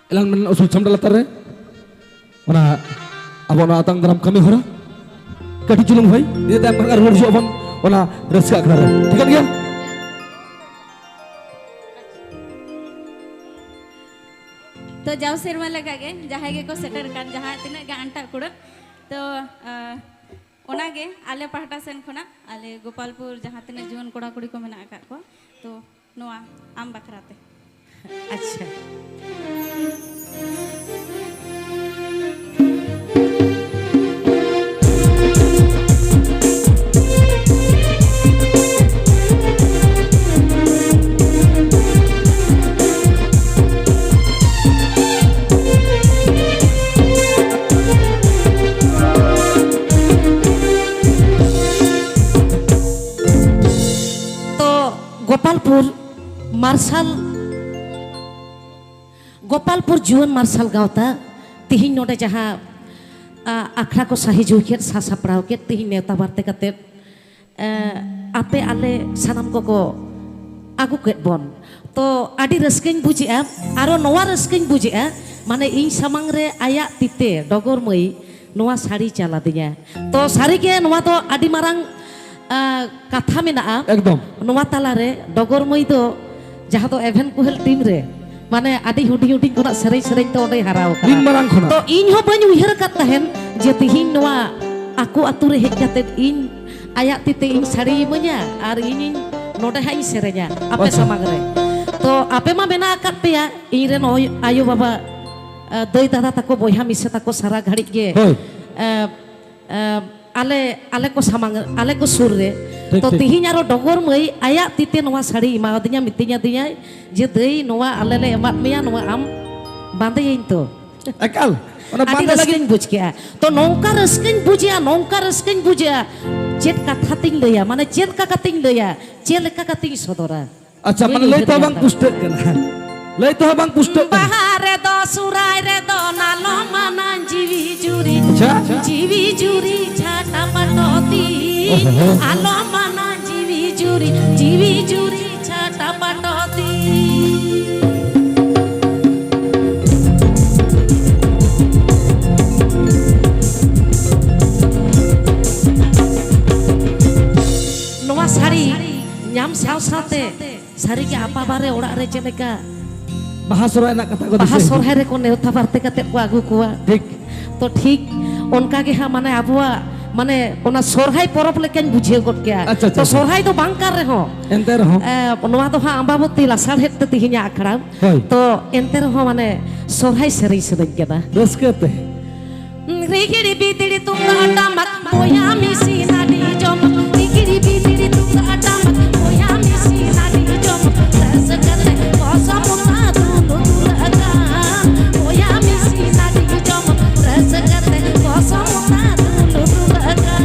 elang men usul samdal latar re ona abo na atang dalam kami hora kadi julung bhai dia tam kangar hor abon ona raska akra re ठीक है तो जाओ सेरमा लगा गे जहाँ गे को shutter कान जहाँ तीना गे अंटा कुड़ तो ओनागे आले पहाटा सेन खना आले गोपालपुर जहाँ तीना जुआन कोड़ा कुड़ी को मेना आका को तो नोआ आम बखराते अच्छा गोपालपुर जुआन मार्शल गावता तिहिन नोडे जहाँ आखड़ा को साही जुकेट सासापड़ाव के तिहिन नेता बारते कते आपे आले सानाम को आगु केट बन तो आदि रस्किन बुझिया आरो नवा रस्किन बुझिया माने इन सामांग रे आया तिते डगर मई नवा साड़ी चला दिया तो साड़ी के नवा तो आदि मारंग कथा में ना एकदम नवा ताला रे डगर मई तो जहाँ तो एवेन कुहल टीम रे माने आदि हुडी हुडी कोना सरेई सरेई तो ओडे हराव दिन मारang khona तो इन हो बाñ उइहर kat tahen je tihin noa aku atu re hej kate in ayak tite in sari imanya ar in node hai serenya ape samagre तो ape ma bena kat peya in ren ayo baba doi dada tako boyha mise tako sara ghadi ge ale ko samang ale ko sur re तो तिहिन आरो डगर मई आया तिते नवा साड़ी इमा दिया मितिnya दिया जे दई नवा आले ले एमात मेया नवा आम बांधे इन तो ekal ona आदि banda lagi रस्किन बुझ के तो नौका रस्किन बुझिया चेत कथा तिंग लया माने चेत का कतिंग लया चेल का कतिंग सदरा अच्छा माने लई तो bang pustek kana lei to bang pustek bahare do surai re do nalo manan jiwi juri chata patoti alo manan jiwi juri chata patoti noa sari nyam saw-sawte sari ke apa bare orak re cheleka baha sorai nak kata ko baha sorhay re ko neuta barte kate ko agu kuwa ठीक तो ठीक उनका के हाँ माने अबुआ माने उना सोरहाई परब लेकिन बुझे गोट के तो सोरहाई तो बांग कर रहे हो एंते रहो नवा तो हाँ अंबाबती लासार हेत तिहिnya आखड़ा तो एंते रहो माने सोरहाई सेरई सेरई के ना रस्कते रिगिरी बीतिरी तुंगा डामक बोया मिसी नाडी जम रिगिरी बीतिरी तुंगा डामक बोया मिसी नाडी जम रस करते कोसा मुना तुनु तुरगा बोया मिसी नाडी जम रस करते कोसा मुना तुनु तुरगा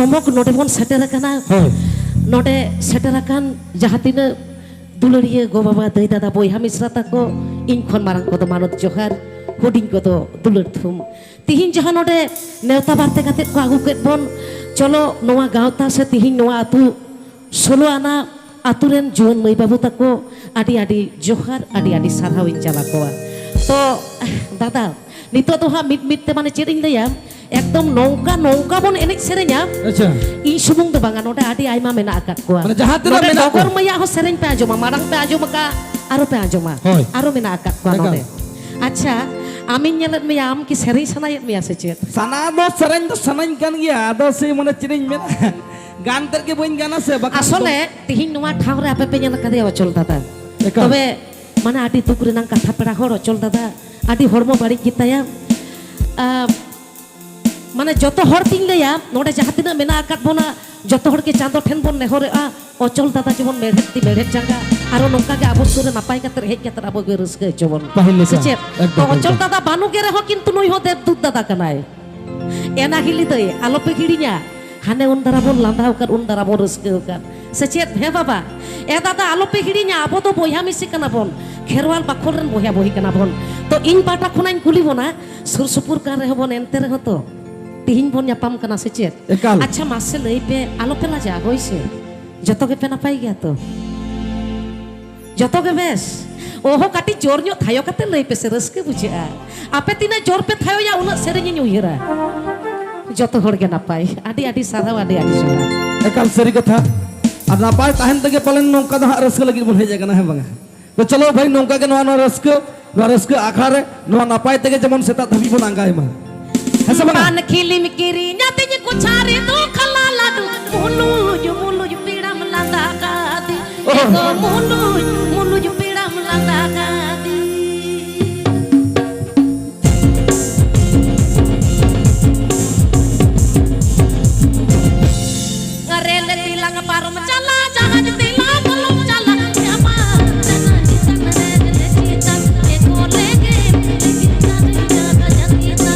ᱡᱚᱢᱚᱠ ᱱᱚᱰᱮ ᱵᱚᱱ ᱥᱮᱴᱮᱨ ᱟᱠᱟᱱᱟ ᱦᱳᱭ ᱱᱚᱰᱮ ᱥᱮᱴᱮर akan jaha ᱛᱤᱱᱟᱹᱜ ᱫᱩᱞᱟᱹᱲᱤᱭᱟᱹ ᱜᱚ ᱵᱟᱵᱟ ᱫᱟᱹᱭ ᱫᱟᱫᱟ ᱵᱚᱭᱦᱟ ᱢᱤᱥᱨᱟ ᱛᱟᱠᱚ ᱤᱧ ᱠᱷᱚᱱ ᱢᱟᱨᱟᱝ ᱠᱚᱫᱚ ᱢᱟᱱᱚᱛ ᱡᱚᱦᱟᱨ ᱦᱩᱰᱤᱧ ᱠᱚᱫᱚ ᱫᱩᱞᱟᱹᱲ ᱛᱷᱩᱢ ᱛᱤᱦᱤᱧ ᱡᱟᱦᱟᱸ ᱱᱚᱰᱮ ᱱᱮᱣᱛᱟ ᱵᱟᱨᱛᱮ ᱠᱟᱛᱮᱫ ᱠᱚ ᱟᱹᱜᱩ ᱠᱮᱫ ᱵᱚᱱ ᱪᱚᱞᱚ ᱱᱚᱣᱟ ᱜᱟᱶᱛᱟ ᱥᱮ ᱛᱤᱦᱤᱧ ᱱᱚᱣᱟ ᱟᱹᱛᱩ 16 ᱟᱱᱟ ᱟᱹᱛᱩ ᱨᱮᱱ ᱡᱩᱣᱟᱹᱱ ᱢᱟᱹᱭ ᱵᱟᱹᱵᱩ ᱛᱟᱠᱚ ᱟᱹᱰᱤ ᱟᱹᱰᱤ ᱡᱚᱦᱟᱨ ᱟᱹᱰᱤ ᱟᱹᱰᱤ ᱥᱟᱨᱦᱟᱣ ᱤᱧ ᱪᱟᱞ ᱟᱠᱚᱣᱟ ᱛᱚ ᱫᱟᱫᱟ ᱱᱤᱛᱚᱜ ᱫᱚ ᱦᱟᱸᱜ ᱢᱤᱫ ᱛᱮ ᱢᱟᱱᱮ ᱪᱮᱫ ᱤᱧ ᱞᱟᱹᱭᱟ ᱮᱠᱫᱚᱢ ᱱᱚᱝᱠᱟ ᱵᱚᱱ ᱮᱱᱮᱡ ᱥᱮᱨᱮᱧᱟ ᱟᱪᱪᱷᱟ ᱤᱧ ᱥᱩᱢᱩᱝ ᱫᱚ ᱵᱟᱝᱟ ᱱᱚᱰᱮ ᱟᱹᱰᱤ ᱟᱭᱢᱟ ᱢᱮᱱᱟᱜ ᱟᱠᱟᱫ ᱠᱚᱣᱟ ᱢᱟᱱᱮ ᱡᱟᱦᱟᱸ ᱛᱤᱱᱟᱹᱜ ᱱᱚᱰᱮ ᱢᱮᱱᱟᱜ ᱰᱚᱜᱚᱨ ᱢᱟᱹᱭᱟᱜ ᱦᱚᱸ ᱥᱮᱨᱮᱧ ᱯᱮ ᱟᱸᱡᱚᱢᱟ ᱢᱟᱲᱟᱝ ᱯᱮ ᱟᱸᱡᱚᱢ ᱟᱠᱟᱫ ᱟᱨᱚ ᱯᱮ ᱟᱸᱡᱚᱢᱟ ᱦᱳᱭ ᱟᱨᱚ ᱢᱮᱱᱟᱜ ᱟᱠᱟᱫ ᱠᱚᱣᱟ ᱮᱠᱟᱞ ᱱᱚᱰᱮ ᱟᱪᱪᱷᱟ ᱟᱢᱤᱧ ᱧᱮᱞᱮᱫ ᱢᱮᱭᱟ ᱟᱢ ki ᱥᱮᱨᱮᱧ ᱥᱟᱱᱟᱭᱮᱫ ᱢᱮᱭᱟ ᱥᱮ ᱪᱮᱫ ᱥᱟᱱᱟ ᱫᱚ ᱥᱮᱨᱮᱧ ᱫᱚ ᱥᱟᱱᱟᱧ kan gaya ado sih mana ciriñ mena gan ter ke bain gana se bakal আসলে তিহিᱧ ᱱᱚᱣᱟ ᱴᱷᱟᱶ ᱨᱮ ᱟᱯᱮ ᱯᱮ ᱧᱮᱞ ᱟᱠᱟᱫᱮᱭᱟ ᱚᱪᱚᱞ ᱫᱟᱫᱟ ᱮᱠᱟᱞ। ᱛᱚᱵᱮ ᱢᱟᱱᱮ ᱟᱹᱰᱤ ᱫᱩᱠ ᱨᱮᱱᱟᱜ ᱠᱟᱛᱷᱟ ᱯᱮᱲᱟ ᱦᱚᱲ ᱚᱪᱚᱞ ᱫᱟᱫᱟ ᱟᱹᱰᱤ ᱦᱚᱲᱢᱚ ᱵᱟᱹᱲᱤᱡ ᱜᱮᱛᱟᱭᱟ ᱢᱟᱱᱮ ᱡᱚᱛᱚ ᱦᱚᱲ ᱛᱤᱧ ᱞᱟᱹᱭᱟ ᱱᱚᱰᱮ ᱡᱟᱦᱟᱸ ᱛᱤᱱᱟᱹᱜ ᱢᱮᱱᱟᱜ ᱟᱠᱟᱫ ᱵᱚᱱᱟ ᱡᱚᱛᱚ ᱦᱚᱲ ᱜᱮ ᱪᱟᱸᱫᱳ ᱴᱷᱮᱱ ᱵᱚᱱ ᱱᱮᱦᱚᱨᱮᱜᱼᱟ ᱚᱪᱚᱞ ᱫᱟᱫᱟ ᱡᱮᱢᱚᱱ ᱢᱮᱲᱦᱮᱫ ᱛᱤ ᱢᱮᱲᱦᱮᱫ ᱡᱟᱸᱜᱟ ᱟᱨᱚ ᱱᱚᱝᱠᱟ ᱜᱮ ᱟᱵᱚ ᱥᱩᱨ ᱨᱮ ᱱᱟᱯᱟᱭ ᱠᱟᱛᱮ ᱦᱮᱡ ᱠᱟᱛᱮ ᱟᱵᱚ ᱜᱮ ᱨᱟᱹᱥᱠᱟᱹ ᱦᱚᱪᱚ ᱵᱚᱱ ᱯᱟᱹᱦᱤᱞ ᱞᱮᱠᱟ, ᱥᱮ ᱪᱮᱫ ᱮᱠᱫᱚᱢ, ᱛᱚ ᱚᱪᱚᱞ ᱮᱠᱫᱚম। দাদা বানু গে রেহ কিন্তু নুই হো দেবদূত দাদা কানাই এনা হিলি দই আলোপে হিড়িña হানে উন দ্বারা বন লাঁধাও কার উন দ্বারা বন রসকেও কার সে চেত হে বাবা এ দাদা আলোপে হিড়িña আবো তো বইহা মিশি কানা বন খেরওয়াল বাখল রেন বইহা বহি কানা বন তো ইন পাটা খনাইন কুলি বনা সুর সুপুর কার রেহ বন এনতে রেহ তো তিহিñ বন ᱧᱟᱯᱟᱢ ᱠᱟᱱᱟ ᱥᱮ ᱪᱮᱫ ᱮᱠᱟᱞ। আচ্ছা মাসে লই পে আলোপে লাজা হইছে যত গে পে নাপাই গিয়া তো যত গে বেশ ওহো কাটি জোর ᱧᱚᱜ থায়ো কাতে লই পে সে রসকে বুঝা আপে তিনা জোর পে থায়ো ya উনা সেরেᱧ ᱧ উইরা যত হড় গে নাপাই আডি আডি সারাও আডি আডি Johar ekal seri katha ar napai tahen tege palen nongka da raska lagi bon heja kana he banga to chalo bhai nongka ke noa raska akhar re noa napai tege jemon seta dhabi bon angai ma hesa banga পান খিলিম কিরি নাতে যে কুছারে দো খালা লাদু মুলু জু পিড়াম লাদা কাদি এগো মুলু জু পিড়াম লাদা কাদি rail তিলাং পারম চালা জাহাজ তিলা বলম চালা জামা জানা জিতন রে জিতন এগো লেগে জিতন জানা জানিতা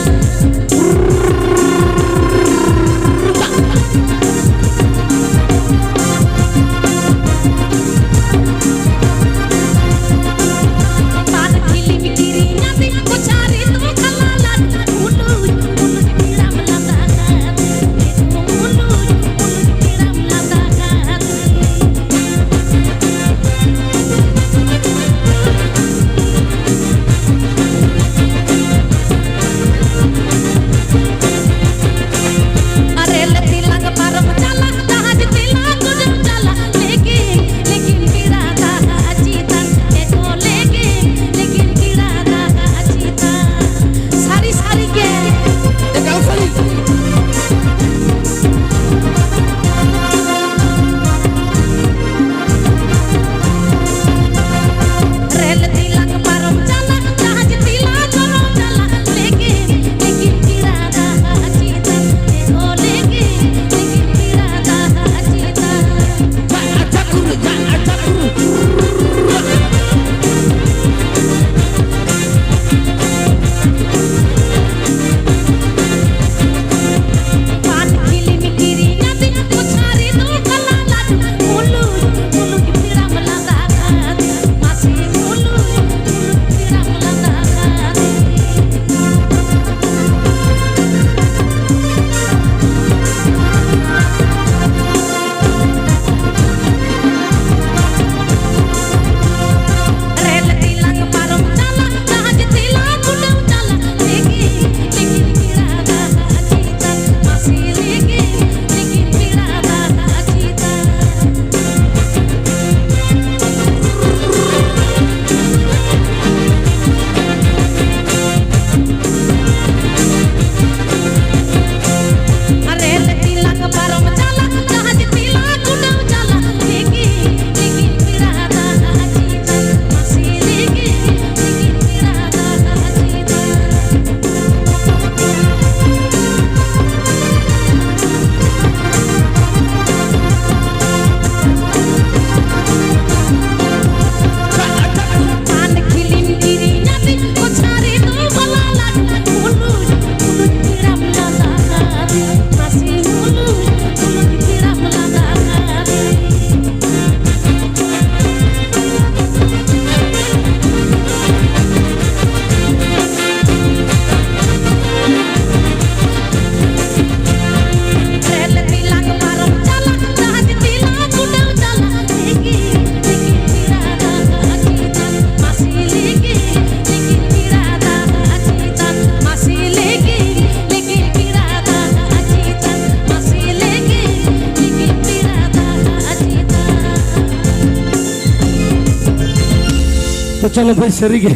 तो चलो भाई सरी गे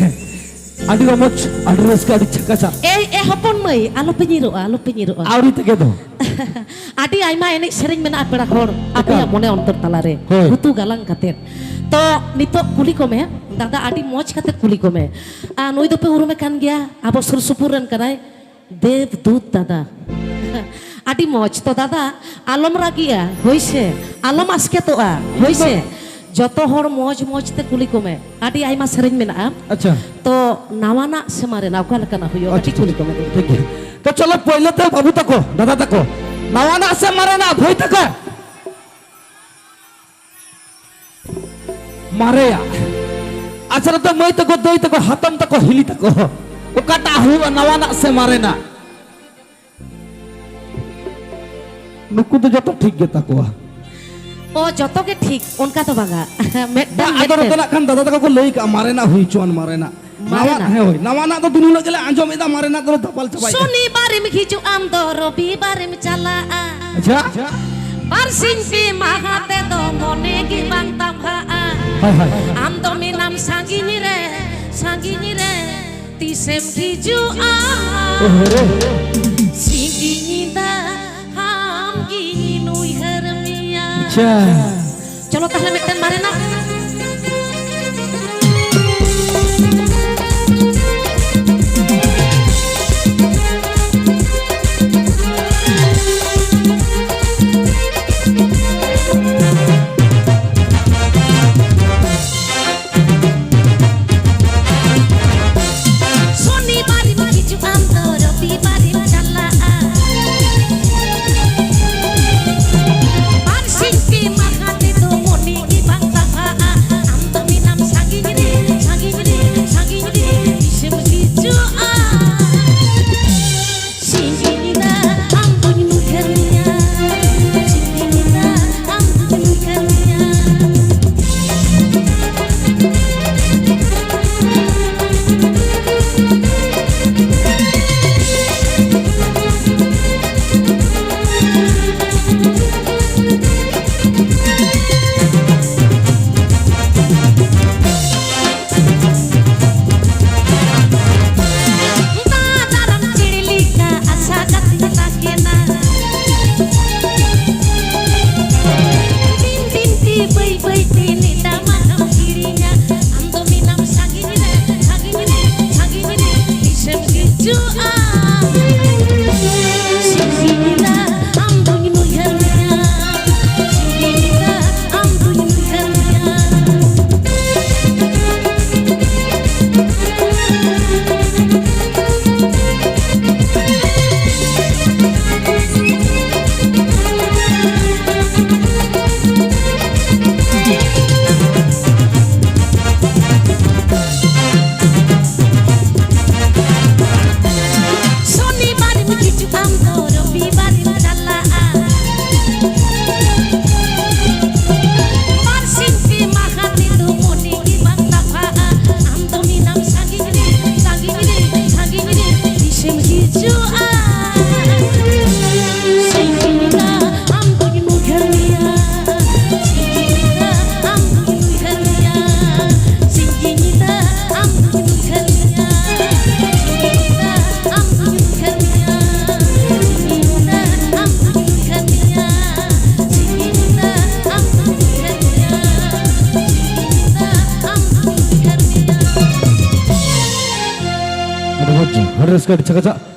आदि रमच आदि रस्का आदि छक्का ए हपन मई आलो पे nyiro आवरी तके दो adi aima enek sering mena pera hor apa ya mone ontor talare Hoi. butu galang katet to nitok kuli kome dada adi moj katet kuli kome noi dope urume kan gya abo sur supuran kanai dev dut dada adi moj to dada alom ragia hoise alom aske to a hoise joto hor moj te kuli kome adi aima sering mena अच्छा to nawana semare na okala kana huyo adi kuli kome ठीक है तो चलो पहले तो बाबू तको दादा तको नवाना से मारे ना भोई तको मारे या अच्छा तो मैं तको दोई तको हाथम तको हिली तको वो काटा हुआ नवाना से मारे ना नुकु तो जो तो ठीक गे तको ओ जतो के ठीक उनका तो बागा दा अदर तना खान दादा तको को लई का मारे ना हुई चोन मारे ना नवाना है होई नवाना तो दुनु लगले आंजो मेदा मारे ना तो धपल चबाई शनिवार में खिचु आम दो रविवार में चला अच्छा पारसिन पे महाते दो मने की बंता भा हाय हाय आम दो में नाम सांगिनी रे तिसेम खिचु सिंगिनी दा हम गिनी नुई हरमिया अच्छा चलो ताहले मिटन मारे ना harus ka dicakacak